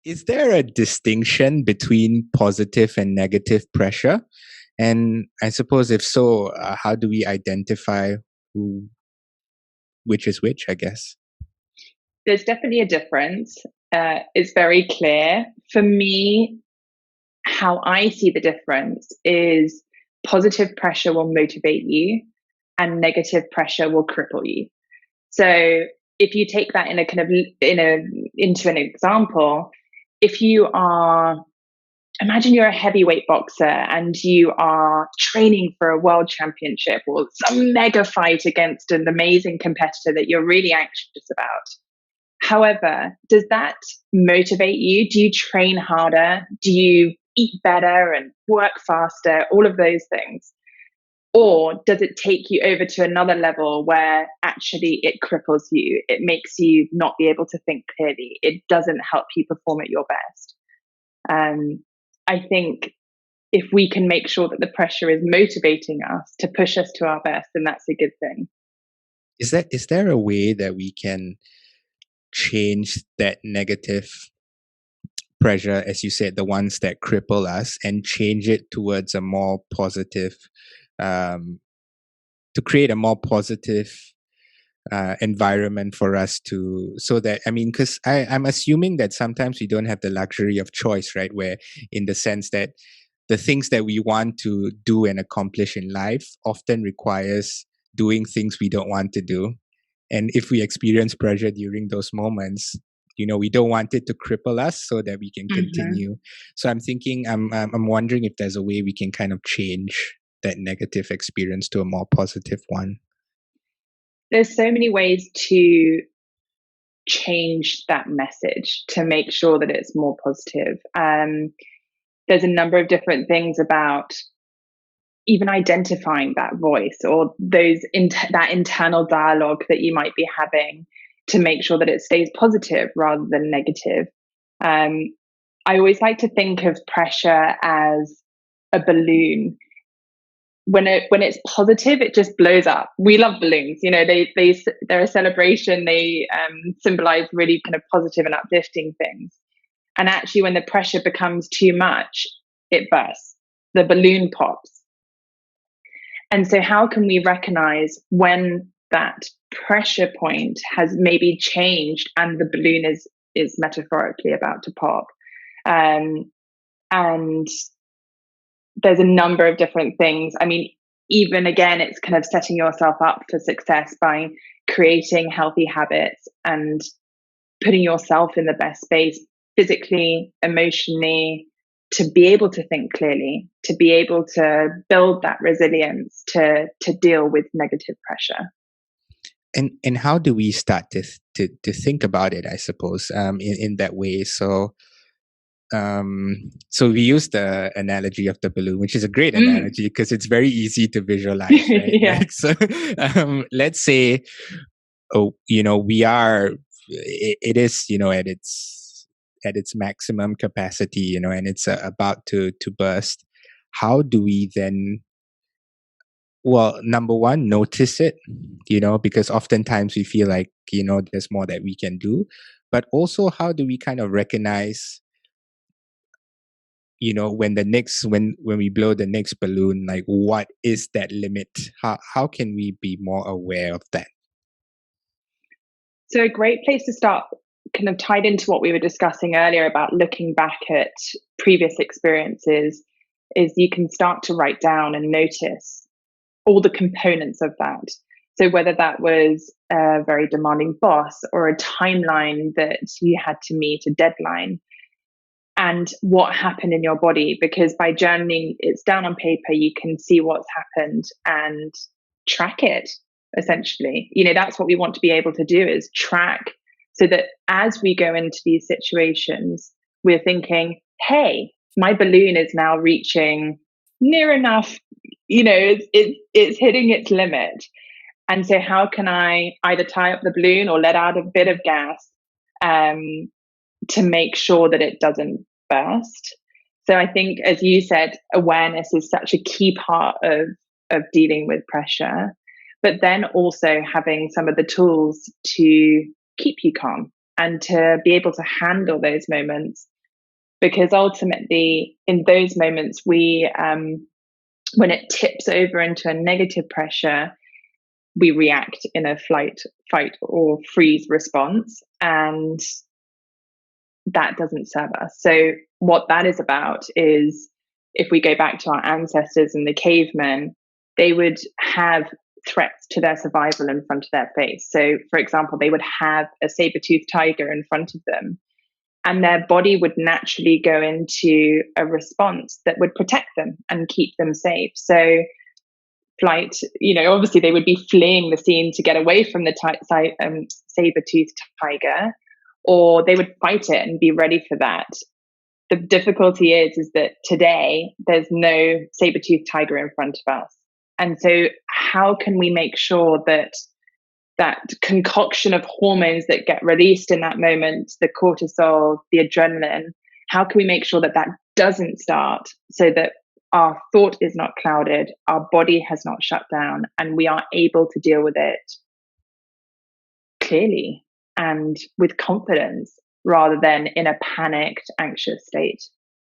is there a distinction between positive and negative pressure? And I suppose if so, how do we identify who, which is which, I guess? There's definitely a difference. It's very clear. For me, how I see the difference is positive pressure will motivate you and negative pressure will cripple you. So if you take that in a kind of into an example, if you are, imagine you're a heavyweight boxer and you are training for a world championship or some mega fight against an amazing competitor that you're really anxious about. However, does that motivate you? Do you train harder? Do you eat better and work faster? All of those things. Or does it take you over to another level where actually it cripples you? It makes you not be able to think clearly. It doesn't help you perform at your best. I think if we can make sure that the pressure is motivating us to push us to our best, then that's a good thing. Is there a way that we can change that negative pressure, as you said, the ones that cripple us, and change it towards a more positive, to create a more positive environment for us to, so that, I mean, because I'm assuming that sometimes we don't have the luxury of choice, right? Where, in the sense that the things that we want to do and accomplish in life often requires doing things we don't want to do. And if we experience pressure during those moments, we don't want it to cripple us so that we can Mm-hmm. continue. So I'm thinking, I'm wondering if there's a way we can kind of change that negative experience to a more positive one. There's so many ways to change that message to make sure that it's more positive. There's a number of different things about even identifying that voice or that internal dialogue that you might be having to make sure that it stays positive rather than negative. I always like to think of pressure as a balloon. When it's positive, it just blows up. We love balloons. They're a celebration. They symbolize really kind of positive and uplifting things. And actually, when the pressure becomes too much, it bursts. The balloon pops. And so, how can we recognize when that pressure point has maybe changed and the balloon is metaphorically about to pop? And there's a number of different things. I mean, even again, it's kind of setting yourself up for success by creating healthy habits and putting yourself in the best space physically, emotionally, to be able to think clearly, to be able to build that resilience to deal with negative pressure. And how do we start to think about it, I suppose, in that way? So we use the analogy of the balloon, which is a great analogy because it's very easy to visualize, right? Yeah. Like, so let's say, we are, it is, at its maximum capacity, and it's about to burst. How do we then, well, number one, notice it, because oftentimes we feel like, there's more that we can do. But also, how do we kind of recognize, when we blow the next balloon, like, what is that limit? How can we be more aware of that? So a great place to start, kind of tied into what we were discussing earlier about looking back at previous experiences, is you can start to write down and notice all the components of that. So whether that was a very demanding boss or a timeline that you had to meet, a deadline, and what happened in your body, because by journaling, it's down on paper, you can see what's happened and track it. Essentially, that's what we want to be able to do, is track, so that as we go into these situations, we're thinking, hey, my balloon is now reaching near enough, it's hitting its limit. And so how can I either tie up the balloon or let out a bit of gas, to make sure that it doesn't burst? So I think, as you said, awareness is such a key part of dealing with pressure, but then also having some of the tools to keep you calm and to be able to handle those moments because ultimately in those moments when it tips over into a negative pressure, we react in a flight, fight, or freeze response, and that doesn't serve us. So what that is about is, if we go back to our ancestors and the cavemen, they would have threats to their survival in front of their face. So for example, they would have a saber-toothed tiger in front of them, and their body would naturally go into a response that would protect them and keep them safe. So flight, obviously they would be fleeing the scene to get away from the saber-toothed tiger, or they would fight it and be ready for that. The difficulty is that today there's no saber-toothed tiger in front of us. And so how can we make sure that that concoction of hormones that get released in that moment, the cortisol, the adrenaline, how can we make sure that that doesn't start, so that our thought is not clouded, our body has not shut down, and we are able to deal with it clearly and with confidence rather than in a panicked, anxious state?